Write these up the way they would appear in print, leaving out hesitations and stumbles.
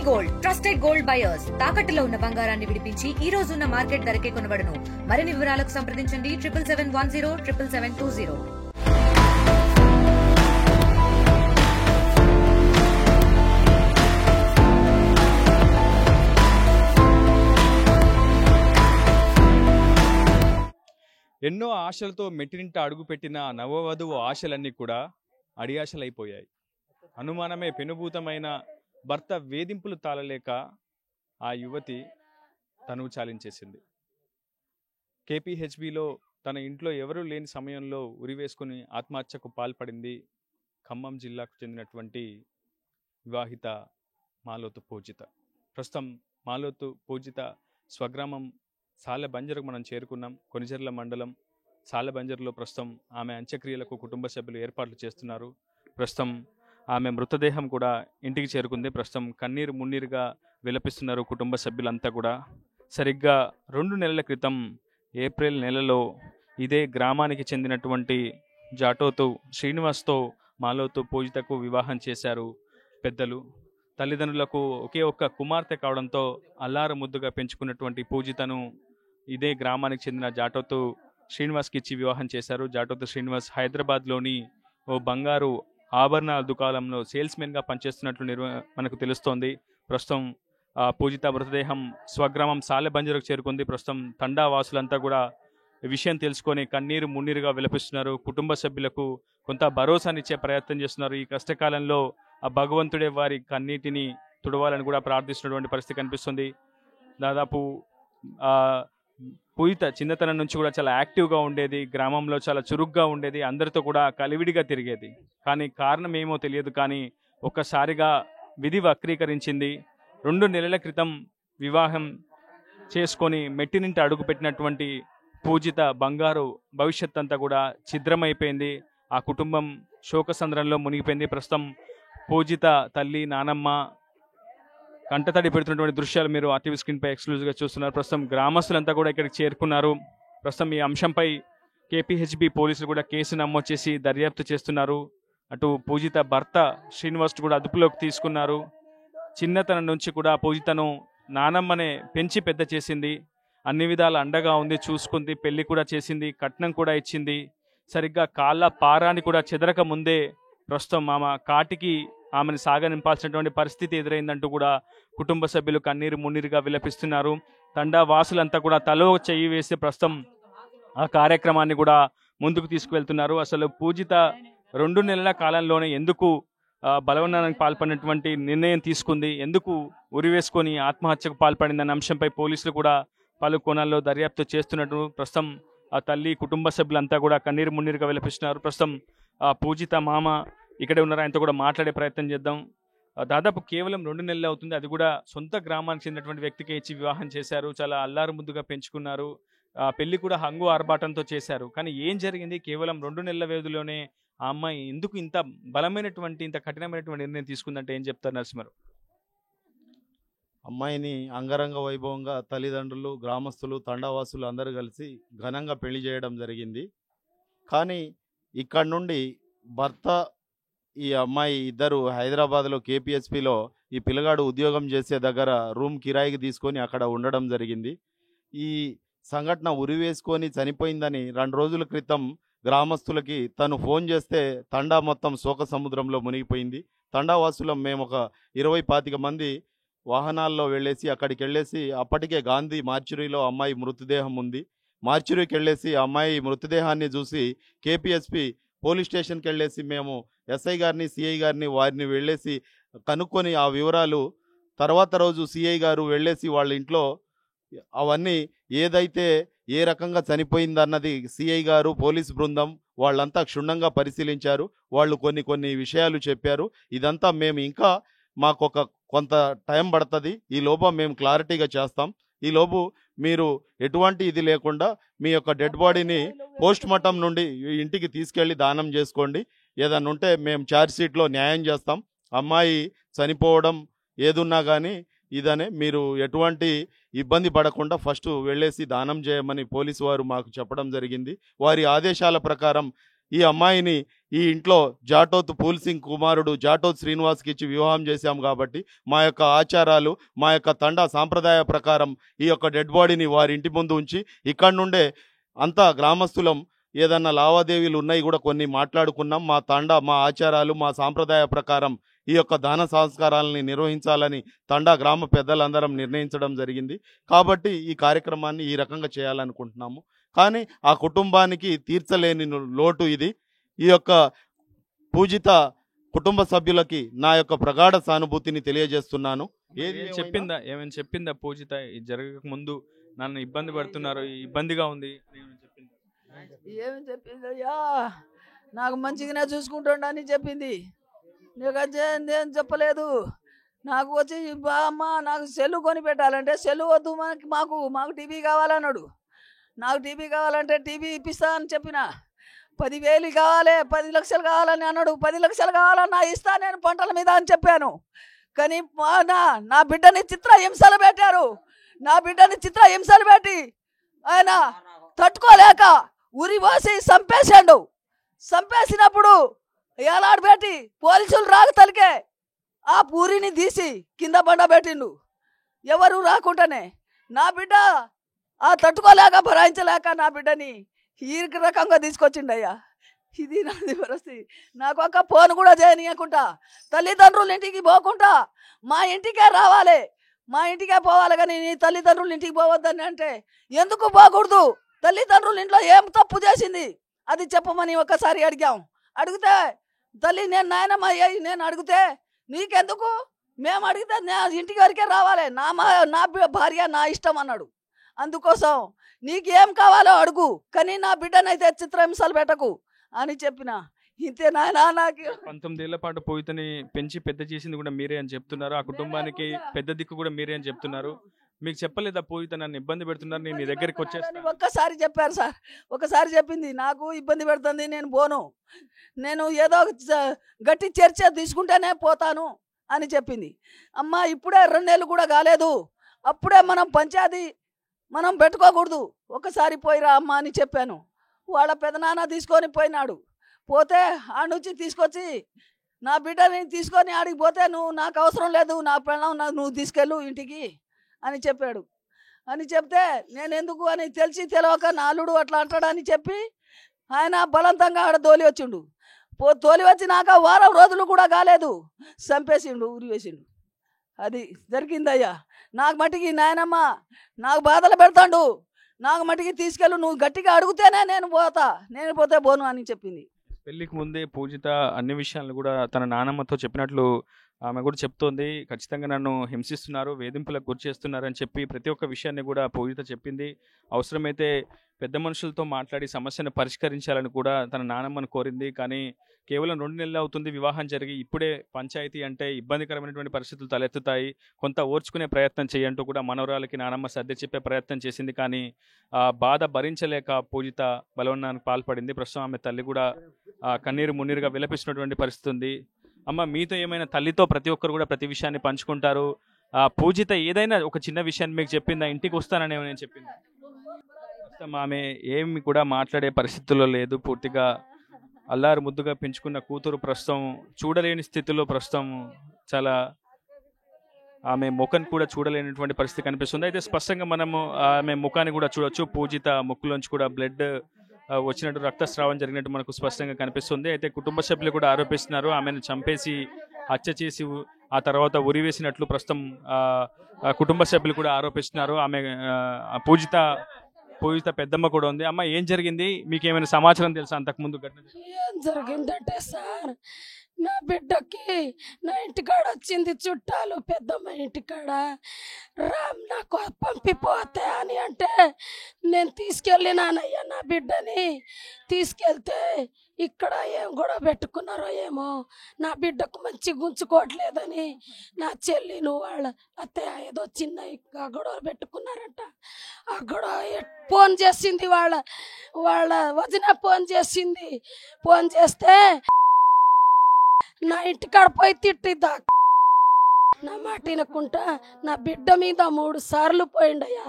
Gold trusted gold buyers తాకట్టులో ఉన్న బంగారాన్ని విడిపించి ఈ రోజు ఉన్న మార్కెట్ ధరకే కొనబడును. మరిన్ని వివరాలకు సంప్రదించండి 7771077720. ఎన్నో ఆశలతో మెట్టినింట అడుగుపెట్టిన నవవధువు ఆశలన్నీ కూడా అడియాశలైపోయాయి. అనుమానమే పెనుభూతమైన భర్త వేధింపులు తాళలేక ఆ యువతి తనువు చాలించేసింది. కేపీహెచ్బిలో తన ఇంట్లో ఎవరూ లేని సమయంలో ఉరివేసుకుని ఆత్మహత్యకు పాల్పడింది ఖమ్మం జిల్లాకు చెందినటువంటి వివాహిత మాలోతు పూజిత. ప్రస్తుతం మాలోతు పూజిత స్వగ్రామం సాలెబంజర్కు మనం చేరుకున్నాం. కొనిజర్ల మండలం సాలెబంజర్లో ప్రస్తుతం ఆమె అంత్యక్రియలకు కుటుంబ సభ్యులు ఏర్పాట్లు చేస్తున్నారు. ప్రస్తుతం ఆమె మృతదేహం కూడా ఇంటికి చేరుకుంది. ప్రస్తుతం కన్నీరు మున్నీరుగా విలపిస్తున్నారు కుటుంబ సభ్యులంతా కూడా. సరిగ్గా 2 నెలల క్రితం ఏప్రిల్ నెలలో ఇదే గ్రామానికి చెందినటువంటి జాటోతు శ్రీనివాస్తో మాలోతు పూజితకు వివాహం చేశారు పెద్దలు. తల్లిదండ్రులకు ఒకే ఒక్క కుమార్తె కావడంతో అల్లారు ముద్దుగా పెంచుకున్నటువంటి పూజితను ఇదే గ్రామానికి చెందిన జాటోతు శ్రీనివాస్కి ఇచ్చి వివాహం చేశారు. జాటోతు శ్రీనివాస్ హైదరాబాద్లోని ఓ బంగారు ఆభరణాల దుకాణంలో సేల్స్మెన్గా పనిచేస్తున్నట్లు మనకు తెలుస్తోంది. ప్రస్తుతం పూజిత మృతదేహం స్వగ్రామం సాలెబంజర్కు చేరుకుంది. ప్రస్తుతం తండా వాసులంతా కూడా విషయం తెలుసుకొని కన్నీరు మున్నీరుగా విలపిస్తున్నారు. కుటుంబ సభ్యులకు కొంత భరోసానిచ్చే ప్రయత్నం చేస్తున్నారు. ఈ కష్టకాలంలో ఆ భగవంతుడే వారి కన్నీటిని తుడవాలని కూడా ప్రార్థిస్తున్నటువంటి పరిస్థితి కనిపిస్తుంది. దాదాపు పూజిత చిన్నతనం నుంచి కూడా చాలా యాక్టివ్గా ఉండేది, గ్రామంలో చాలా చురుగ్గా ఉండేది, అందరితో కూడా కలివిడిగా తిరిగేది. కానీ కారణం ఏమో తెలియదు, కానీ ఒక్కసారిగా విధి వక్రీకరించింది. 2 నెలల క్రితం వివాహం చేసుకొని మెట్టినింట అడుగుపెట్టినటువంటి పూజిత బంగారు భవిష్యత్ అంతా కూడా ఛిద్రమైపోయింది. ఆ కుటుంబం శోకసంద్రంలో మునిగిపోయింది. ప్రస్తుతం పూజిత తల్లి నానమ్మ కంటతడి పెడుతున్నటువంటి దృశ్యాలు మీరు ఆర్టీవీ స్క్రీన్పై ఎక్స్క్లూజివ్గా చూస్తున్నారు. ప్రస్తుతం గ్రామస్తులంతా కూడా ఇక్కడికి చేరుకున్నారు. ప్రస్తుతం ఈ అంశంపై కేపీహెచ్బి పోలీసులు కూడా కేసు నమోదు చేసి దర్యాప్తు చేస్తున్నారు. అటు పూజిత భర్త శ్రీనివాస్ కూడా అదుపులోకి తీసుకున్నారు. చిన్నతనం నుంచి కూడా పూజితను నానమ్మనే పెంచి పెద్ద చేసింది, అన్ని విధాల అండగా ఉంది, చూసుకుంది, పెళ్లి కూడా చేసింది, కట్నం కూడా ఇచ్చింది. సరిగ్గా కాళ్ళ పారాన్ని కూడా చెదరక ముందే ప్రస్తుతం ఆమె కాటికి ఆమెను సాగనింపాల్సినటువంటి పరిస్థితి ఎదురైందంటూ కూడా కుటుంబ సభ్యులు కన్నీరు మున్నీరుగా విలపిస్తున్నారు. తండా వాసులంతా కూడా తలో చెయ్యి వేసి ప్రస్తుతం ఆ కార్యక్రమాన్ని కూడా ముందుకు తీసుకువెళ్తున్నారు. అసలు పూజిత 2 నెలల కాలంలోనే ఎందుకు బలవన్నానికి పాల్పడినటువంటి నిర్ణయం తీసుకుంది, ఎందుకు ఉరివేసుకొని ఆత్మహత్యకు పాల్పడిందన్న అంశంపై పోలీసులు కూడా పలు కోణాల్లో దర్యాప్తు చేస్తున్నట్టు ప్రస్తుతం ఆ తల్లి కుటుంబ సభ్యులంతా కూడా కన్నీరు మున్నీరుగా విలపిస్తున్నారు. ప్రస్తుతం పూజిత మామ ఇక్కడే ఉన్నారు, ఆయనతో కూడా మాట్లాడే ప్రయత్నం చేద్దాం. దాదాపు కేవలం 2 నెలలు అవుతుంది, అది కూడా సొంత గ్రామానికి చెందినటువంటి వ్యక్తికి ఇచ్చి వివాహం చేశారు. చాలా అల్లారు ముద్దుగా పెంచుకున్నారు. పెళ్లి కూడా హంగు ఆర్భాటంతో చేశారు. కానీ ఏం జరిగింది, కేవలం 2 నెలల వ్యవధిలోనే ఆ అమ్మాయి ఎందుకు ఇంత బలమైనటువంటి ఇంత కఠినమైనటువంటి నిర్ణయం తీసుకుందంటే ఏం చెప్తారు నరసింహారావు? అమ్మాయిని అంగరంగ వైభవంగా తల్లిదండ్రులు, గ్రామస్తులు, తండావాసులు అందరూ కలిసి ఘనంగా పెళ్లి చేయడం జరిగింది. కానీ ఇక్కడ నుండి భర్త ఈ అమ్మాయి ఇద్దరు హైదరాబాద్లో కేపీహెచ్పిలో ఈ పిల్లగాడు ఉద్యోగం చేసే దగ్గర రూమ్ కిరాయికి తీసుకొని అక్కడ ఉండడం జరిగింది. ఈ సంఘటన ఉరివేసుకొని చనిపోయిందని 2 రోజుల క్రితం గ్రామస్తులకి తను ఫోన్ చేస్తే తండా మొత్తం శోక సముద్రంలో మునిగిపోయింది. తండావాసులం మేము ఒక 20-25 మంది వాహనాల్లో వెళ్ళేసి అక్కడికి వెళ్ళేసి అప్పటికే గాంధీ మార్చురీలో అమ్మాయి మృతదేహం ఉంది. మార్చురీకి వెళ్ళేసి అమ్మాయి మృతదేహాన్ని చూసి కేపీహెచ్పి పోలీస్ స్టేషన్కి వెళ్ళేసి మేము ఎస్ఐ గారిని, సిఐ గారిని వారిని వెళ్ళేసి కనుక్కొని ఆ వివరాలు తర్వాత రోజు సిఐ గారు వెళ్ళేసి వాళ్ళ ఇంట్లో అవన్నీ ఏదైతే ఏ రకంగా చనిపోయిందన్నది సిఐ గారు, పోలీస్ బృందం వాళ్ళంతా క్షుణ్ణంగా పరిశీలించారు. వాళ్ళు కొన్ని విషయాలు చెప్పారు. ఇదంతా మేము ఇంకా మాకు కొంత టైం పడుతుంది, ఈ లోపు మేము క్లారిటీగా చేస్తాం. ఈ లోపు మీరు ఎటువంటి ఇది లేకుండా మీ యొక్క డెడ్ బాడీని పోస్ట్ మార్టం నుండి ఇంటికి తీసుకెళ్ళి దానం చేసుకోండి. ఏదన్నా ఉంటే మేము ఛార్జ్ షీట్లో న్యాయం చేస్తాం. అమ్మాయి చనిపోవడం ఏదున్నా కానీ ఇదనే మీరు ఎటువంటి ఇబ్బంది పడకుండా ఫస్ట్ వెళ్ళేసి దానం చేయమని పోలీసు వారు మాకు చెప్పడం జరిగింది. వారి ఆదేశాల ప్రకారం ఈ అమ్మాయిని ఈ ఇంట్లో జాటోత్ పూల్ సింగ్ కుమారుడు జాటోత్ శ్రీనివాస్కి ఇచ్చి వివాహం చేశాం కాబట్టి మా యొక్క ఆచారాలు మా యొక్క తండా సాంప్రదాయ ప్రకారం ఈ యొక్క డెడ్ బాడీని వారి ఇంటి ముందు ఉంచి ఇక్కడ నుండే అంతా గ్రామస్తులం ఏదన్నా లావాదేవీలు ఉన్నాయి కూడా కొన్ని మాట్లాడుకున్నాం. మా తండా మా ఆచారాలు మా సాంప్రదాయ ప్రకారం ఈ యొక్క దాన సంస్కారాలని నిర్వహించాలని తండా గ్రామ పెద్దలందరం నిర్ణయించడం జరిగింది. కాబట్టి ఈ కార్యక్రమాన్ని ఈ రకంగా చేయాలనుకుంటున్నాము. కానీ ఆ కుటుంబానికి తీర్చలేని లోటు ఇది. ఈ యొక్క పూజిత కుటుంబ సభ్యులకి నా యొక్క ప్రగాఢ సానుభూతిని తెలియజేస్తున్నాను. ఏమైనా చెప్పిందా పూజిత జరగక ముందు నన్ను ఇబ్బంది పడుతున్నారు, ఇబ్బందిగా ఉంది ఏమి చెప్పిందయ్యా? నాకు మంచిగానే చూసుకుంటుండని చెప్పింది. నీకు నేను చెప్పలేదు. నాకు వచ్చి అమ్మ నాకు సెల్లు కొని పెట్టాలంటే సెల్లు వద్దు, మాకు టీవీ కావాలన్నాడు. నాకు టీవీ కావాలంటే టీవీ ఇప్పిస్తా అని చెప్పిన. 10,000 కావాలి, 10 లక్షలు కావాలని అన్నాడు. 10 లక్షలు కావాలన్నా ఇస్తా నేను పంటల మీద అని చెప్పాను. కానీ నా బిడ్డని చిత్రహింసలు పెట్టారు. నా బిడ్డని చిత్రహింసలు పెట్టి ఆయన తట్టుకోలేక ఉరి పోసి చంపేశాడు. చంపేసినప్పుడు ఏలాడు పెట్టి పోలీసులు రాకతలికే ఆ పూరిని తీసి కింద బండ పెట్టిండు. ఎవరు రాకుండానే నా బిడ్డ ఆ తట్టుకోలేక భరాయించలేక నా బిడ్డని ఈ రకంగా తీసుకొచ్చిండయ్యా. ఇది నాది పరిస్థితి. నాకు ఒక ఫోన్ కూడా చేయనీయకుండా తల్లిదండ్రుల ఇంటికి పోకుండా మా ఇంటికే రావాలి, మా ఇంటికే పోవాలి. కానీ నీ తల్లిదండ్రుల ఇంటికి పోవద్దని అంటే ఎందుకు పోకూడదు? తల్లిదండ్రుల ఇంట్లో ఏం తప్పు చేసింది అది చెప్పమని ఒకసారి అడిగాం. అడిగితే తల్లి నేను నాయనమ్మ నేను అడిగితే నీకెందుకు, మేము అడిగితే ఇంటికి వరకే రావాలి, నా భార్య నా ఇష్టం అన్నాడు. అందుకోసం నీకేం కావాలో అడుగు, కానీ నా బిడ్డనైతే చిత్రహింసలు పెట్టకు అని చెప్పిన. ఇంతే నాయన. నాకు 19 ఏళ్ల పాటు పూజితని పెంచి పెద్ద చేసింది కూడా మీరే అని చెప్తున్నారు. ఆ కుటుంబానికి పెద్ద దిక్కు కూడా మీరే అని చెప్తున్నారు. మీకు చెప్పలేదా పూజిత నన్ను ఇబ్బంది పెడుతున్నారు, నేను నీ దగ్గరికి వచ్చేస్తాను? ఒక్కసారి చెప్పారు సార్, ఒకసారి చెప్పింది నాకు ఇబ్బంది పెడుతుంది, నేను పోను, నేను ఏదో గట్టి చర్చ తీసుకుంటేనే పోతాను అని చెప్పింది. అమ్మ ఇప్పుడే 2 నెలలు కూడా కాలేదు, అప్పుడే పంచాయతీ మనం పెట్టుకోకూడదు, ఒకసారి పోయిరా అమ్మ అని చెప్పాను. వాళ్ళ పెదనాన్న తీసుకొని పోయినాడు. పోతే ఆ నుంచి తీసుకొచ్చి నా బిడ్డని తీసుకొని ఆడికి పోతే నువ్వు నాకు అవసరం లేదు, నా పెళ్ళం నువ్వు తీసుకెళ్ళు ఇంటికి అని చెప్పాడు. అని చెప్తే నేను ఎందుకు అని తెలియక నా అల్లుడు అట్లా అంటాడని చెప్పి ఆయన బలవంతంగా ఆడ తోలి వచ్చిండు. తోలి వచ్చినాక 1 వారం రోజులు కూడా కాలేదు, చంపేసిండు, ఉరి వేసిండు. అది జరిగిందయ్యా. నాకు మట్టికి నాయనమ్మ నాకు బాధలు పెడతాడు, నాకు మట్టికి తీసుకెళ్ళు, నువ్వు గట్టిగా అడిగితేనే నేను పోతే పోను అని చెప్పింది. పెళ్లికి ముందే పూజిత అన్ని విషయాలను కూడా తన నానమ్మతో చెప్పినట్లు ఆమె కూడా చెప్తోంది. ఖచ్చితంగా నన్ను హింసిస్తున్నారు, వేధింపులకు గురి చేస్తున్నారు అని చెప్పి ప్రతి ఒక్క విషయాన్ని కూడా పూజిత చెప్పింది. అవసరమైతే పెద్ద మనుషులతో మాట్లాడి సమస్యను పరిష్కరించాలని కూడా తన నానమ్మను కోరింది. కానీ కేవలం 2 నెలలు అవుతుంది వివాహం జరిగి, ఇప్పుడే పంచాయతీ అంటే ఇబ్బందికరమైనటువంటి పరిస్థితులు తలెత్తుతాయి, కొంత ఓర్చుకునే ప్రయత్నం చేయంటూ కూడా మనవరాలకి నానమ్మ సర్ది చెప్పే ప్రయత్నం చేసింది. కానీ బాధ భరించలేక పూజిత బలవన్నానికి పాల్పడింది. ప్రస్తుతం ఆమె తల్లి కూడా కన్నీరు మున్నీరుగా విలపిస్తున్నటువంటి పరిస్థితి ఉంది. అమ్మ మీతో ఏమైనా తల్లితో ప్రతి ఒక్కరు కూడా ప్రతి విషయాన్ని పంచుకుంటారు. పూజిత ఏదైనా ఒక చిన్న విషయాన్ని మీకు చెప్పిందా? ఇంటికి వస్తానని ఏమైనా చెప్పింది? ఆమె ఏమి కూడా మాట్లాడే పరిస్థితుల్లో లేదు. పూర్తిగా అల్లారు ముద్దుగా పెంచుకున్న కూతురు ప్రస్తుతం చూడలేని స్థితిలో ప్రస్తుతం చాలా ఆమె ముఖం కూడా చూడలేనటువంటి పరిస్థితి కనిపిస్తుంది. అయితే స్పష్టంగా మనము ఆమె ముఖాన్ని కూడా చూడొచ్చు. పూజిత ముక్కులోంచి కూడా బ్లడ్ వచ్చినట్టు, రక్తస్రావం జరిగినట్టు మనకు స్పష్టంగా కనిపిస్తుంది. అయితే కుటుంబ సభ్యులు కూడా ఆరోపిస్తున్నారు ఆమెను చంపేసి హత్య చేసి ఆ తర్వాత ఉరివేసినట్లు ప్రస్తుతం కుటుంబ సభ్యులు కూడా ఆరోపిస్తున్నారు. ఆమె పూజిత పెద్దమ్మ కూడా ఉంది. అమ్మ ఏం జరిగింది, మీకు ఏమైనా సమాచారం తెలుసా అంతకుముందు ఘటన? ఏం జరిగిందంటే సార్, నా బిడ్డకి నా ఇంటికాడ వచ్చింది చుట్టాలు, పెద్దమ్మ ఇంటికాడ రామ్ నాకు పంపిపోతే అని అంటే నేను తీసుకెళ్ళినానయ్యా. నా బిడ్డని తీసుకెళ్తే ఇక్కడ ఏం గొడవ పెట్టుకున్నారో ఏమో, నా బిడ్డకు మంచి గుంచుకోవట్లేదని నా చెల్లిను వాళ్ళ అత్తయ్య ఏదో చిన్న గొడవ పెట్టుకున్నారంట. ఆ గొడవ ఫోన్ చేసింది, వాళ్ళ వదిన ఫోన్ చేసింది. ఫోన్ చేస్తే నా ఇంటికాడ పోయి తిట్టిద్దా నా మాట వినకుండా నా బిడ్డ మీద 3 సార్లు పోయిండయ్యా.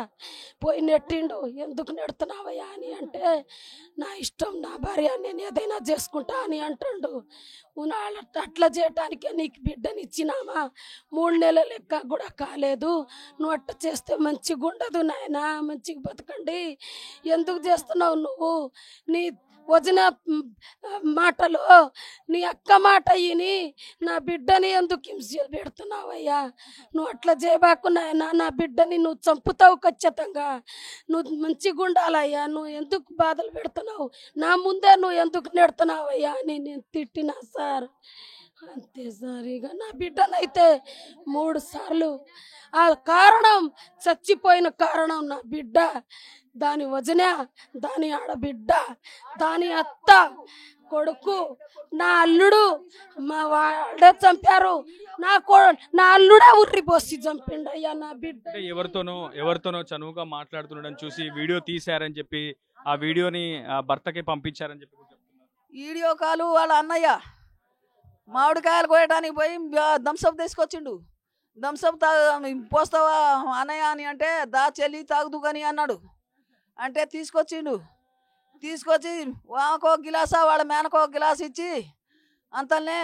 పోయి నెట్టిండు. ఎందుకు నెడుతున్నావయ్యా అని అంటే, నా ఇష్టం, నా భార్య, నేను ఏదైనా చేసుకుంటా అని అంటుండు. అట్లా చేయటానికే నీకు బిడ్డని ఇచ్చినామా, 3 నెలల లెక్క కూడా కాలేదు. నువ్వు అట్ట చేస్తే మంచిగా ఉండదు నాయనా, మంచిగా బతకండి. ఎందుకు చేస్తున్నావు నువ్వు? నీ వదిన మాటలో నీ అక్క మాట విని నా బిడ్డని ఎందుకు హింసలు పెడుతున్నావయ్యా? నువ్వు అట్లా చేయబాకు నాయనా, నా బిడ్డని నువ్వు చంపుతావు ఖచ్చితంగా. నువ్వు మంచిగా ఉండాలయ్యా, నువ్వు ఎందుకు బాధలు పెడుతున్నావు? నా ముందే నువ్వు ఎందుకు నెడుతున్నావయ్యా అని నేను తిట్టినా సార్. అంతే సార్. ఇక నా బిడ్డనైతే 3 సార్లు, ఆ కారణం చచ్చిపోయిన కారణం నా బిడ్డ, దాని వదిన, దాని ఆడబిడ్డ, దాని అత్త, కొడుకు, నా అల్లుడు, మా వాడే చంపారు. నా అల్లుడే ఉర్రిపోసి చంపిండు అయ్యా నా బిడ్డ. ఎవరితోనో చనువుగా మాట్లాడుతుండడం చూసి వీడియో తీశారని చెప్పి ఆ వీడియోని భర్తకి పంపించారని చెప్పి వీడియో కాలు వాళ్ళ అన్నయ్య మామిడికాయలు కోయడానికి పోయి థమ్సప్ తీసుకొచ్చిండు. థమ్సప్ పోస్తావా అన్నయ్య అని అంటే, దా చెల్లి తాగుదు కానీ అన్నాడు. అంటే తీసుకొచ్చిండు. తీసుకొచ్చి ఆమెకో గిలాసా వాళ్ళ మేనకో గిలాస్ ఇచ్చి అంతనే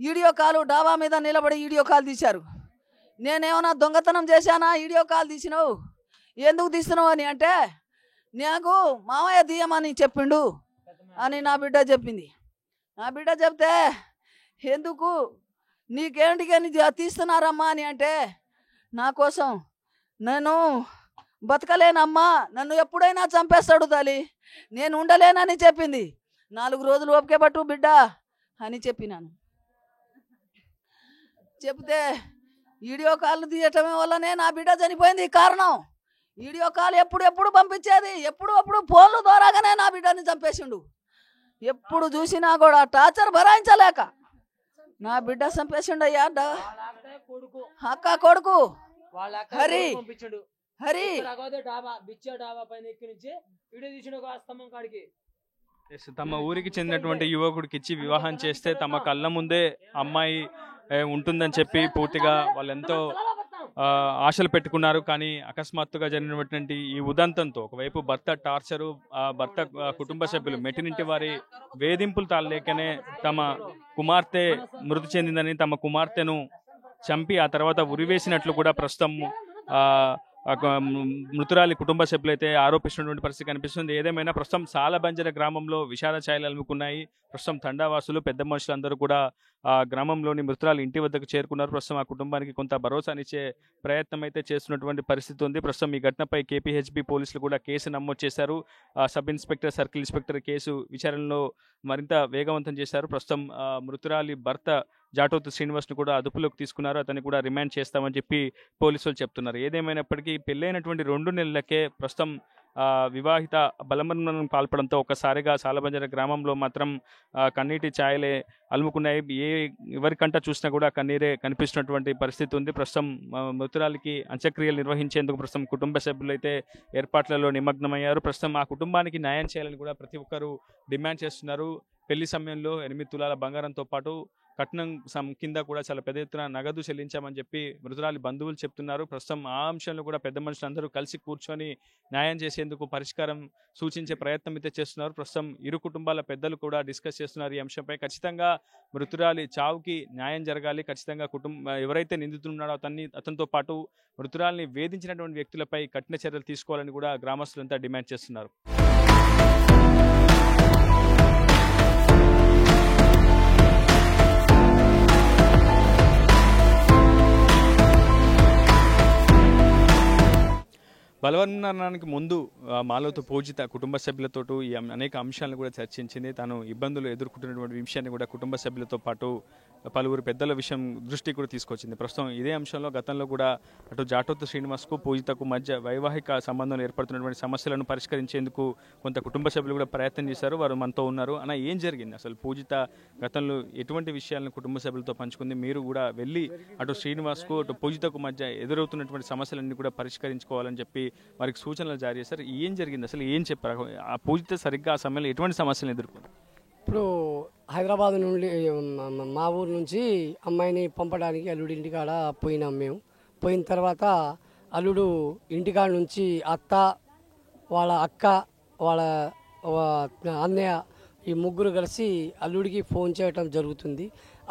వీడియో కాలు డాబా మీద నిలబడి వీడియో కాల్ తీశారు. నేనేమన్నా దొంగతనం చేశానా? వీడియో కాల్ తీసినావు, ఎందుకు తీస్తున్నావు అని అంటే, నాకు మామయ్య తీయమని చెప్పిండు అని నా బిడ్డ చెప్పింది. నా బిడ్డ చెప్తే, ఎందుకు నీకేంటికి అని తీస్తున్నారమ్మా అని అంటే, నా కోసం నేను బతకలేనమ్మా, నన్ను ఎప్పుడైనా చంపేస్తాడు తల్లి, నేను ఉండలేనని చెప్పింది. 4 రోజులు ఓపిక పట్టు బిడ్డ అని చెప్పినాను. చెప్తే వీడియో కాల్ తీయటమే వల్లనే నా బిడ్డ చనిపోయింది. కారణం వీడియో కాల్ ఎప్పుడు పంపించేది, అప్పుడు ఫోన్ల ద్వారాగానే నా బిడ్డని చంపేసిండు. ఎప్పుడు చూసినా కూడా టార్చర్ భరాయించలేక నా బిడ్డ చంపేసిండు అయ్యా. అక్క కొడుకు హరి తమ ఊరికి చెందినటువంటి యువకుడికి ఇచ్చి వివాహం చేస్తే తమ కళ్ళ ముందే అమ్మాయి ఉంటుందని చెప్పి పూర్తిగా వాళ్ళెంతో ఆశలు పెట్టుకున్నారు. కానీ అకస్మాత్తుగా జరిగినటువంటి ఈ ఉదంతంతో ఒకవైపు భర్త టార్చరు, భర్త కుటుంబ సభ్యులు మెట్టినింటి వారి వేధింపులు తాళలేకనే తమ కుమార్తె మృతి చెందిందని, తమ కుమార్తెను చంపి ఆ తర్వాత ఉరివేసినట్లు కూడా ప్రస్తుతం మృతురాలి కుటుంబ సభ్యులైతే ఆరోపిస్తున్నటువంటి పరిస్థితి కనిపిస్తుంది. ఏదేమైనా ప్రస్తుతం సాలబంజర గ్రామంలో విషాద ఛాయలు అలుముకున్నాయి. ప్రస్తుతం తండావాసులు, పెద్ద మనుషులందరూ కూడా ఆ గ్రామంలోని మృతురాలు ఇంటి వద్దకు చేరుకున్నారు. ప్రస్తుతం ఆ కుటుంబానికి కొంత భరోసానిచ్చే ప్రయత్నం అయితే చేస్తున్నటువంటి పరిస్థితి ఉంది. ప్రస్తుతం ఈ ఘటనపై కేపీహెచ్బి పోలీసులు కూడా కేసు నమోదు చేశారు. Sub inspector, circle inspector case విచారణలో మరింత వేగవంతం చేశారు. ప్రస్తుతం మృతురాలి భర్త జాటోతు శ్రీనివాస్ను కూడా అదుపులోకి తీసుకున్నారు. అతన్ని కూడా రిమాండ్ చేస్తామని చెప్పి పోలీసులు చెప్తున్నారు. ఏదేమైనప్పటికీ పెళ్ళైనటువంటి 2 నెలలకే ప్రస్తుతం వివాహిత బలమరణం పాల్పడంతో ఒక్కసారిగా సాలబంజర గ్రామంలో మాత్రం కన్నీటి ఛాయలే అలుముకున్నాయి. ఎవరికంట చూసినా కూడా కన్నీరే కనిపిస్తున్నటువంటి పరిస్థితి ఉంది. ప్రస్తుతం మృతురాలికి అంత్యక్రియలు నిర్వహించేందుకు ప్రస్తుతం కుటుంబ సభ్యులు అయితే ఏర్పాట్లలో నిమగ్నమయ్యారు. ప్రస్తుతం ఆ కుటుంబానికి న్యాయం చేయాలని కూడా ప్రతి ఒక్కరూ డిమాండ్ చేస్తున్నారు. పెళ్లి సమయంలో 8 తులాల బంగారంతో పాటు కట్నం కింద కూడా చాలా పెద్ద ఎత్తున నగదు చెల్లించామని చెప్పి మృతురాలి బంధువులు చెప్తున్నారు. ప్రస్తుతం ఆ అంశంలో కూడా పెద్ద మనుషులందరూ కలిసి కూర్చొని న్యాయం చేసేందుకు పరిష్కారం సూచించే ప్రయత్నం అయితే చేస్తున్నారు. ప్రస్తుతం ఇరు కుటుంబాల పెద్దలు కూడా డిస్కస్ చేస్తున్నారు ఈ అంశంపై. ఖచ్చితంగా మృతురాలి చావుకి న్యాయం జరగాలి. ఖచ్చితంగా ఎవరైతే నిందితున్నాడో అతనితో పాటు మృతురాలిని వేధించినటువంటి వ్యక్తులపై కఠిన చర్యలు తీసుకోవాలని కూడా గ్రామస్తులంతా డిమాండ్ చేస్తున్నారు. బలవన్మరణానికి ముందు మాలతో పూజిత కుటుంబ సభ్యులతో ఈ అనేక అంశాలను కూడా చర్చించింది. తాను ఇబ్బందులు ఎదుర్కొంటున్నటువంటి విషయాన్ని కూడా కుటుంబ సభ్యులతో పాటు పలువురు పెద్దల విషయం దృష్టికి కూడా తీసుకొచ్చింది. ప్రస్తుతం ఇదే అంశంలో గతంలో కూడా అటు జాటోతు శ్రీనివాస్కు పూజితకు మధ్య వైవాహిక సంబంధంలో ఏర్పడుతున్నటువంటి సమస్యలను పరిష్కరించేందుకు కొంత కుటుంబ సభ్యులు కూడా ప్రయత్నం చేశారు. వారు మనతో ఉన్నారు. అన్న, ఏం జరిగింది అసలు? పూజిత గతంలో ఎటువంటి విషయాలను కుటుంబ సభ్యులతో పంచుకుంది? మీరు కూడా వెళ్ళి అటు శ్రీనివాస్కు అటు పూజితకు మధ్య ఎదురవుతున్నటువంటి సమస్యలన్నీ కూడా పరిష్కరించుకోవాలని చెప్పి వారికి సూచనలు జారీ చేశారు. ఏం జరిగింది అసలు? ఏం చెప్పారు? ఆ పూజిత సరిగ్గా ఆ సమయంలో ఎటువంటి సమస్యలను ఎదుర్కొంది? ఇప్పుడు హైదరాబాద్ నుండి మా ఊరు నుంచి అమ్మాయిని పంపడానికి అల్లుడి ఇంటికాడ పోయినాం మేము. పోయిన తర్వాత అల్లుడు ఇంటికాడ నుంచి అత్త, వాళ్ళ అక్క, వాళ్ళ అన్నయ్య ఈ ముగ్గురు కలిసి అల్లుడికి ఫోన్ చేయటం జరుగుతుంది.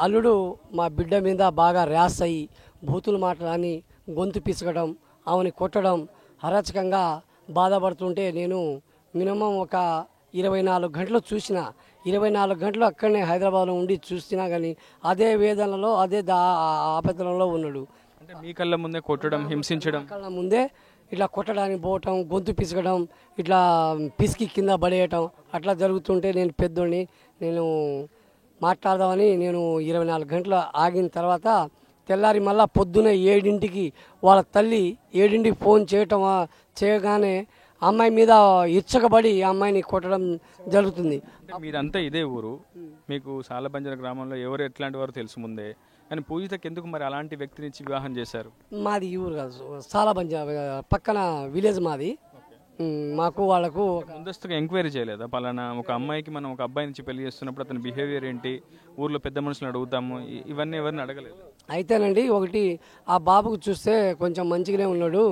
అల్లుడు మా బిడ్డ మీద బాగా ర్యాస్ అయ్యి బూతులు మాటలని గొంతు పిసకడం, ఆమెని కొట్టడం, అరాచకంగా బాధపడుతుంటే నేను మినిమం ఒక 24 గంటలు చూసిన. 24 గంటలు అక్కడనే హైదరాబాద్లో ఉండి చూసినా కానీ అదే వేదనలో అదే ఆపదనలో ఉన్నాడు. అంటే మీ కళ్ళ ముందే కొట్టడం, హింసించడం, కళ్ళ ముందే ఇట్లా కొట్టడానికి పోవటం, గొంతు పిసకడం, ఇట్లా పిసికి కింద పడేయటం అట్లా జరుగుతుంటే నేను పెద్దోడిని, నేను మాట్లాడదామని నేను 24 గంటలు ఆగిన తర్వాత తెల్లారి మళ్ళా పొద్దున 7ంటికి వాళ్ళ తల్లి 7ంటికి ఫోన్ చేయగానే అమ్మాయి మీద ఇచ్చకబడి ఆ అమ్మాయిని కొట్టడం జరుగుతుంది. మీదంతా ఇదే ఊరు, మీకు సాలబంజర గ్రామంలో ఎవరు ఎట్లాంటి వారు తెలుసు ముందే, కానీ పూజితకి ఎందుకు మరి అలాంటి వ్యక్తినిచ్చి వివాహం చేశారు? మాది ఈ ఊరు కాదు, సాలబంజ పక్కన విలేజ్ మాది. మాకు వాళ్ళకు ముందస్తుగా ఎంక్వైరీ చేయలేదా? పలానా ఒక అమ్మాయికి మనం ఒక అబ్బాయి నుంచి పెళ్లి చేస్తున్నప్పుడు అతని బిహేవియర్ ఏంటి, ఊర్లో పెద్ద మనుషులను అడుగుతాము, ఇవన్నీ ఎవరిని అడగలేదు? అయితేనండి ఒకటి ఆ బాబుకు చూస్తే కొంచెం మంచిగానే ఉన్నాడు,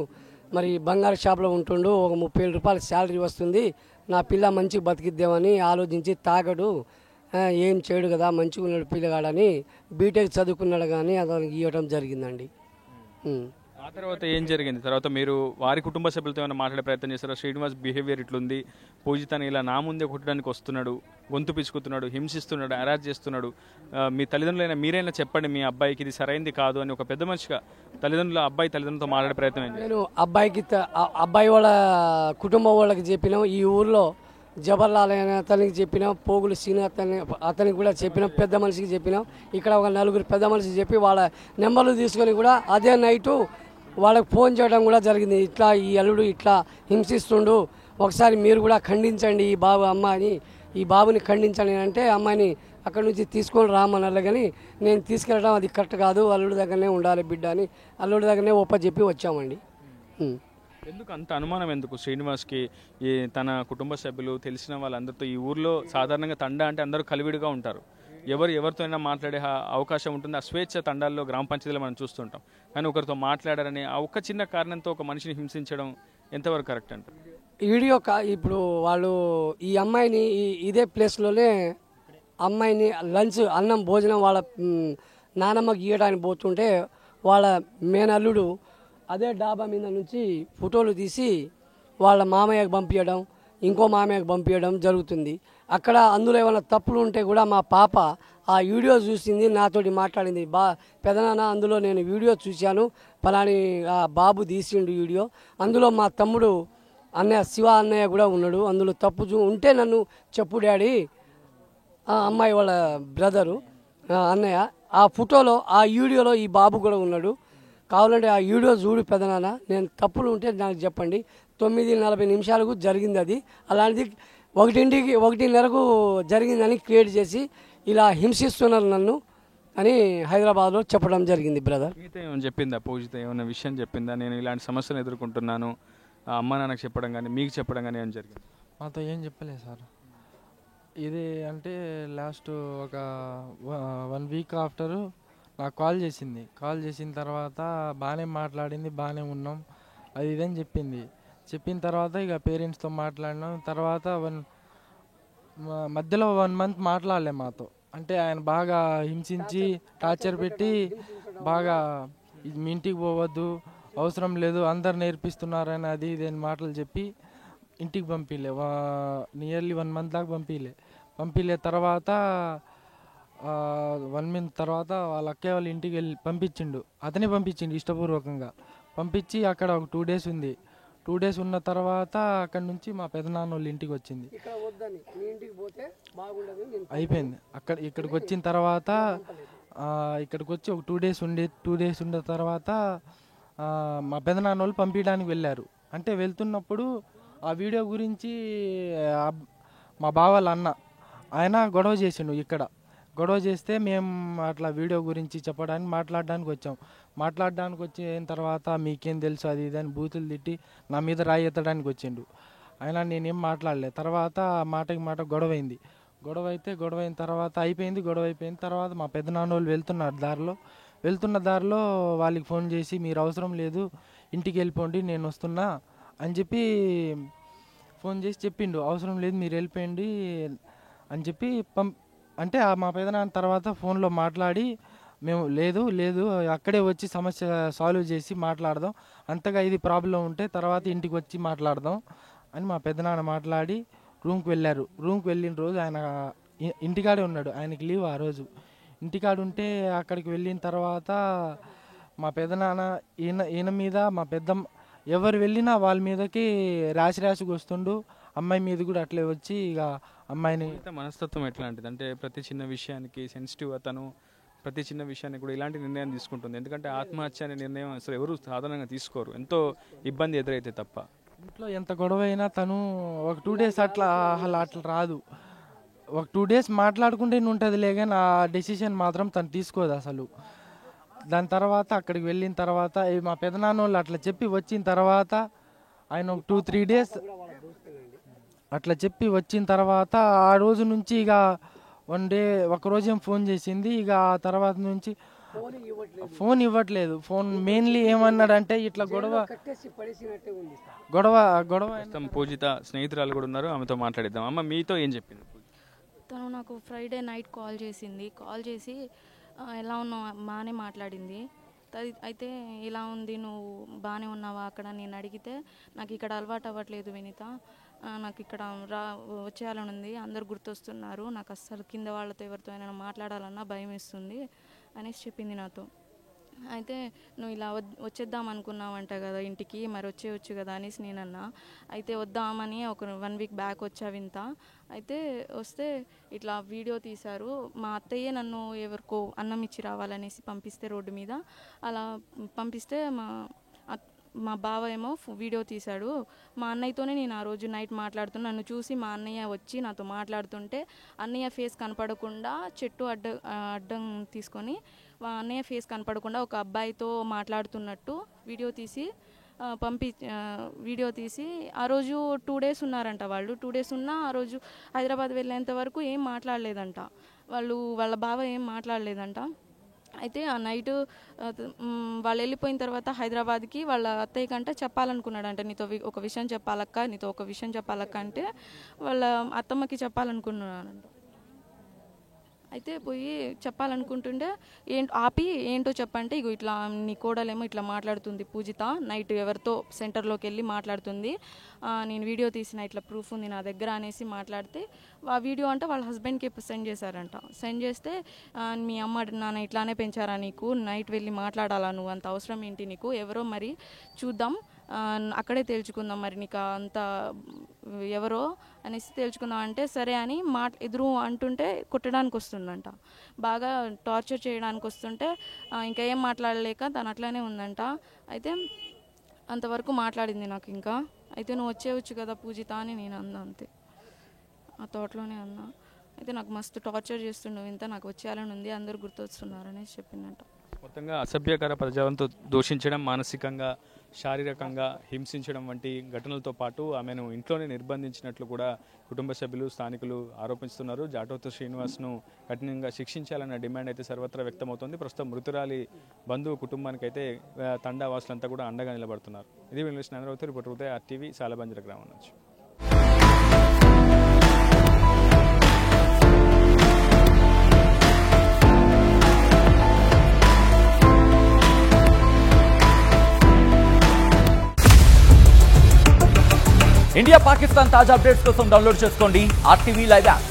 మరి బంగారు షాప్లో ఉంటుండు, ఒక 30,000 రూపాయల శాలరీ వస్తుంది, నా పిల్ల మంచిగా బతికిద్దామని ఆలోచించి తాగడు, ఏం చేయడు కదా, మంచిగా ఉన్నాడు పిల్లగాడని బీటెక్ చదువుకున్నాడు కానీ అతనికి ఇవ్వడం జరిగిందండి. ఆ తర్వాత ఏం జరిగింది? తర్వాత మీరు వారి కుటుంబ సభ్యులతో ఏమైనా మాట్లాడే ప్రయత్నం చేస్తారా? శ్రీనివాస్ బిహేవియర్ ఇట్లుంది, పూజితని ఇలా నా ముందే కొట్టడానికి వస్తున్నాడు, గొంతు పిసుకుతున్నాడు, హింసిస్తున్నాడు, అరాజ్ చేస్తున్నాడు, మీ తల్లిదండ్రులైనా మీరైనా చెప్పండి మీ అబ్బాయికి ఇది సరైంది కాదు అని ఒక పెద్ద మనిషిగా అబ్బాయి తల్లిదండ్రులతో మాట్లాడే ప్రయత్నం ఏంటి? నేను అబ్బాయి వాళ్ళ కుటుంబం వాళ్ళకి చెప్పినాం, ఈ ఊర్లో జబర్లాల్ అనే అతనికి చెప్పినాం, పోగులు సీని అతనికి కూడా చెప్పినాం, పెద్ద మనిషికి చెప్పినాం, ఇక్కడ ఒక 4 పెద్ద మనిషికి చెప్పి వాళ్ళ నెంబర్లు తీసుకొని కూడా అదే నైటు వాళ్ళకి ఫోన్ చేయడం కూడా జరిగింది. ఇట్లా ఈ అల్లుడు ఇట్లా హింసిస్తుండు, ఒకసారి మీరు కూడా ఖండించండి ఈ బాబుని ఖండించండి అంటే అమ్మాయిని అక్కడి నుంచి తీసుకొని రామన్నారు. కానీ నేను తీసుకెళ్ళడం అది కరెక్ట్ కాదు, అల్లుడి దగ్గరనే ఉండాలి బిడ్డ అని అల్లుడి దగ్గరనే చెప్పి వచ్చామండి. ఎందుకు అంత అనుమానం ఎందుకు శ్రీనివాస్కి? ఈ తన కుటుంబ సభ్యులు తెలిసిన వాళ్ళందరితో ఈ ఊర్లో సాధారణంగా తండా అంటే అందరూ కలివిడిగా ఉంటారు, ఎవరితో అయినా మాట్లాడే అవకాశం ఉంటుంది, ఆ స్వేచ్ఛ తండాల్లో గ్రామ పంచాయతీలో మనం చూస్తుంటాం. కానీ ఒకరితో మాట్లాడారని ఆ ఒక్క చిన్న కారణంతో ఒక మనిషిని హింసించడం ఎంతవరకు కరెక్ట్ అంటారు? వీడియో ఇప్పుడు వాళ్ళు ఈ అమ్మాయిని ఇదే ప్లేస్లోనే అమ్మాయిని లంచ్ అన్నం భోజనం వాళ్ళ నానమ్మకి ఇవ్వడానికి పోతుంటే వాళ్ళ మేనల్లుడు అదే డాబా మీద నుంచి ఫోటోలు తీసి వాళ్ళ మామయ్యకు పంపించడం, ఇంకో మామయ్యకు పంపించడం జరుగుతుంది. అక్కడ అందులో ఏమైనా తప్పులు ఉంటే కూడా మా పాప ఆ వీడియో చూసింది, నాతోటి మాట్లాడింది, పెదనాన్న అందులో నేను వీడియో చూశాను, పలాని ఆ బాబు తీసిండు వీడియో, అందులో మా తమ్ముడు అన్నయ్య శివ అన్నయ్య కూడా ఉన్నాడు, అందులో తప్పు ఉంటే నన్ను చెప్పు డాడీ, అమ్మాయి వాళ్ళ బ్రదరు అన్నయ్య ఆ ఫోటోలో ఆ వీడియోలో ఈ బాబు కూడా ఉన్నాడు, కావాలంటే ఆ వీడియో చూడు పెదనాన్న, నేను తప్పులు ఉంటే నాకు చెప్పండి. 9:40 జరిగింది అది, అలాంటిది 1:30కు జరిగిందని క్రియేట్ చేసి ఇలా హింసిస్తున్నారు నన్ను అని హైదరాబాద్లో చెప్పడం జరిగింది. బ్రదర్ మీతో ఏమైనా చెప్పిందా పూజిత? ఏమైనా విషయం చెప్పిందా? నేను ఇలాంటి సమస్యలు ఎదుర్కొంటున్నాను, అమ్మ నాన్నకు చెప్పడం కానీ మీకు చెప్పడం కానీ ఏమైనా జరిగింది? మాతో ఏం చెప్పలేదు సార్. ఇది అంటే లాస్ట్ ఒక 1 వీక్ ఆఫ్టర్ నాకు కాల్ చేసిన తర్వాత బాగానే మాట్లాడింది, బాగానే ఉన్నాం, అది ఇదని చెప్పిన తర్వాత ఇక పేరెంట్స్తో మాట్లాడినాం. తర్వాత మధ్యలో 1 మంత్ మాట్లాడలే మాతో, అంటే ఆయన బాగా హింసించి టార్చర్ పెట్టి బాగా మీ ఇంటికి పోవద్దు, అవసరం లేదు, అందరు నేర్పిస్తున్నారని అది ఇది అని మాటలు చెప్పి ఇంటికి పంపిలే. నియర్లీ 1 మంత్ దాకా పంపిలే. తర్వాత 1 మంత్ తర్వాత వాళ్ళ అక్కయ్య వాళ్ళ ఇంటికి వెళ్ళి అతనే పంపించిండు ఇష్టపూర్వకంగా. పంపించి అక్కడ ఒక 2 డేస్ ఉంది. 2 డేస్ ఉన్న తర్వాత అక్కడ నుంచి మా పెదనాన్న వాళ్ళ ఇంటికి వచ్చింది. అయిపోయింది. ఇక్కడికి వచ్చిన తర్వాత ఇక్కడికి వచ్చి ఒక 2 డేస్ ఉన్న తర్వాత మా పెదనాన్న వాళ్ళు పంపించడానికి వెళ్ళారు. అంటే వెళ్తున్నప్పుడు ఆ వీడియో గురించి మా బావ వాళ్ళ అన్న ఆయన గొడవ చేసిండు. గొడవ చేస్తే మేము అట్లా వీడియో గురించి మాట్లాడడానికి వచ్చిన తర్వాత మీకేం తెలుసు అది ఇదని బూతులు తిట్టి నా మీద రాయి ఎత్తడానికి వచ్చిండు. అయినా నేనేం మాట్లాడలే. తర్వాత మాటకి మాట గొడవ అయిన తర్వాత అయిపోయిన తర్వాత మా పెద్దనాన్న వాళ్ళు వెళ్తున్న దారిలో వాళ్ళకి ఫోన్ చేసి మీరు అవసరం లేదు ఇంటికి వెళ్ళిపోండి నేను వస్తున్నా అని చెప్పి ఫోన్ చేసి చెప్పిండు. అవసరం లేదు మీరు వెళ్ళిపోయండి అని చెప్పి అంటే మా పెదనాన్న తర్వాత ఫోన్లో మాట్లాడి మేము లేదు అక్కడే వచ్చి సమస్య సాల్వ్ చేసి మాట్లాడదాం, అంతగా ఇది ప్రాబ్లం ఉంటే తర్వాత ఇంటికి వచ్చి మాట్లాడదాం అని మా పెద్దనాన్న మాట్లాడి రూమ్కి వెళ్ళిన రోజు ఆయన ఇంటికాడే ఉన్నాడు. ఆయనకి లీవ్ ఆ రోజు. ఇంటికాడు ఉంటే అక్కడికి వెళ్ళిన తర్వాత మా పెదనాన్న ఈయన మీద మా పెద్దమ్మ ఎవరు వెళ్ళినా వాళ్ళ మీదకి రాశిగా వస్తుండు. అమ్మాయి మీద కూడా అట్లే వచ్చి ఇక అమ్మాయిని మనస్తత్వం ఎట్లాంటిది అంటే ప్రతి చిన్న విషయానికి సెన్సిటివ్, అతను ప్రతి చిన్న విషయాన్ని కూడా ఇలాంటి నిర్ణయం తీసుకుంటుంది. ఎందుకంటే ఆత్మహత్య అనే నిర్ణయం అసలు ఎవరు సాధారణంగా తీసుకోరు, ఎంతో ఇబ్బంది ఎదురైతే తప్ప. ఇంట్లో ఎంత గొడవ అయినా తను ఒక 2 days అట్లా రాదు. ఒక 2 days మాట్లాడుకుంటే ఉంటుందిలే కానీ ఆ డెసిషన్ మాత్రం తను తీసుకోదు అసలు. దాని తర్వాత అక్కడికి వెళ్ళిన తర్వాత మా పెదనాన్న వాళ్ళు అట్లా చెప్పి వచ్చిన తర్వాత ఆయన ఒక 2-3 days అట్లా చెప్పి వచ్చిన తర్వాత ఆ రోజు నుంచి ఇక ఒకరోజు ఏం ఫోన్ చేసింది. ఇక ఆ తర్వాత నుంచి ఫోన్ ఇవ్వట్లేదు. ఫోన్ మెయిన్లీ ఏమన్నాడంటే ఇట్లా గొడవ పూజిత స్నేహితురాలు కూడా ఉన్నారు, ఆమెతో మాట్లాడిద్దాం. అమ్మ మీతో ఏం చెప్పింది? తను నాకు ఫ్రైడే నైట్ కాల్ చేసి ఎలా ఉన్నావు బాగానే మాట్లాడింది. అయితే ఎలా ఉంది, నువ్వు బాగానే ఉన్నావా అక్కడ నేను అడిగితే, నాకు ఇక్కడ అలవాటు అవ్వట్లేదు వినీత, నాకు ఇక్కడ వచ్చేయాలని ఉంది, అందరు గుర్తొస్తున్నారు, నాకు అస్సలు కింద వాళ్ళతో ఎవరితో అయినా మాట్లాడాలన్నా భయం వేస్తుంది అనేసి చెప్పింది నాతో. అయితే నువ్వు ఇలా వచ్చేద్దాం అనుకున్నావంట కదా ఇంటికి, మరి వచ్చేయచ్చు కదా అనేసి నేనన్నా. అయితే వద్దామని ఒక 1 week బ్యాక్ వచ్చావింత. అయితే వస్తే ఇట్లా వీడియో తీశారు. మా అత్తయ్యే నన్ను ఎవరికో అన్నం ఇచ్చి రావాలనేసి పంపిస్తే రోడ్డు మీద అలా పంపిస్తే మా బావ ఏమో వీడియో తీశాడు. మా అన్నయ్యతోనే నేను ఆ రోజు నైట్ మాట్లాడుతున్నా. నన్ను చూసి మా అన్నయ్య వచ్చి నాతో మాట్లాడుతుంటే అన్నయ్య ఫేస్ కనపడకుండా చెట్టు అడ్డం తీసుకొని మా అన్నయ్య ఫేస్ కనపడకుండా ఒక అబ్బాయితో మాట్లాడుతున్నట్టు వీడియో తీసి ఆ రోజు 2 days ఉన్నారంట వాళ్ళు. 2 days ఉన్నా ఆ రోజు హైదరాబాద్ వెళ్ళేంత వరకు ఏం మాట్లాడలేదంట వాళ్ళ బావ ఏం మాట్లాడలేదంట. అయితే ఆ నైట్ వాళ్ళు వెళ్ళిపోయిన తర్వాత హైదరాబాద్కి వాళ్ళ అత్తయ్య కంటే చెప్పాలనుకున్నాడంట, నీతో ఒక విషయం చెప్పాలక్క అంటే వాళ్ళ అత్తమ్మకి చెప్పాలనుకున్నాడంట. అయితే పోయి చెప్పాలనుకుంటుంటే ఏంటో చెప్పంటే, ఇగో ఇట్లా నీ కోడలేమో ఇట్లా మాట్లాడుతుంది పూజిత, నైట్ ఎవరితో సెంటర్లోకి వెళ్ళి మాట్లాడుతుంది, నేను వీడియో తీసిన ఇట్లా ప్రూఫ్ ఉంది నా దగ్గర అనేసి మాట్లాడితే, ఆ వీడియో అంటే వాళ్ళ హస్బెండ్కి సెండ్ చేశారంట. సెండ్ చేస్తే మీ అమ్మ నాన్న ఇట్లానే పెంచారా నీకు, నైట్ వెళ్ళి మాట్లాడాలా, నువ్వు అంత అవసరం ఏంటి నీకు, ఎవరో మరి చూద్దాం అక్కడే తేల్చుకుందాం, మరి నీకు అంత ఎవరో అనేసి తేల్చుకుందాం అంటే సరే అని ఎదురు అంటుంటే కొట్టడానికి వస్తుందంట, బాగా టార్చర్ చేయడానికి వస్తుంటే ఇంకా ఏం మాట్లాడలేక తను అట్లానే ఉందంట. అయితే అంతవరకు మాట్లాడింది నాకు ఇంకా. అయితే నువ్వు వచ్చేయచ్చు కదా పూజిత అని నేను అన్నా, అంతే ఆ తోటలోనే అన్నా. అయితే నాకు మస్తు టార్చర్ చేస్తుండవు, ఇంత నాకు వచ్చేయాలని ఉంది, అందరు గుర్తొస్తున్నారు అనేసి చెప్పిందంట. మొత్తంగా అసభ్యకర పదజాలంతో దూషించడం, మానసికంగా శారీరకంగా హింసించడం వంటి ఘటనలతో పాటు ఆమెను ఇంట్లోనే నిర్బంధించినట్లు కూడా కుటుంబ సభ్యులు, స్థానికులు ఆరోపిస్తున్నారు. జాటోతు శ్రీనివాస్ను కఠినంగా శిక్షించాలన్న డిమాండ్ అయితే సర్వత్రా వ్యక్తమవుతోంది. ప్రస్తుతం మృతురాలి బంధువు కుటుంబానికి అయితే తండా వాసులంతా కూడా అండగా నిలబడుతున్నారు. ఇది వినిపిస్తున్న రిపోర్టర్ ఉదయ్, RTV, సాలబంజర గ్రామం నుంచి. ఇండియా పాకిస్తాన్ తాజా అప్డేట్స్ కోసం డౌన్లోడ్ చేసుకోండి RTV లైవ్ యాప్.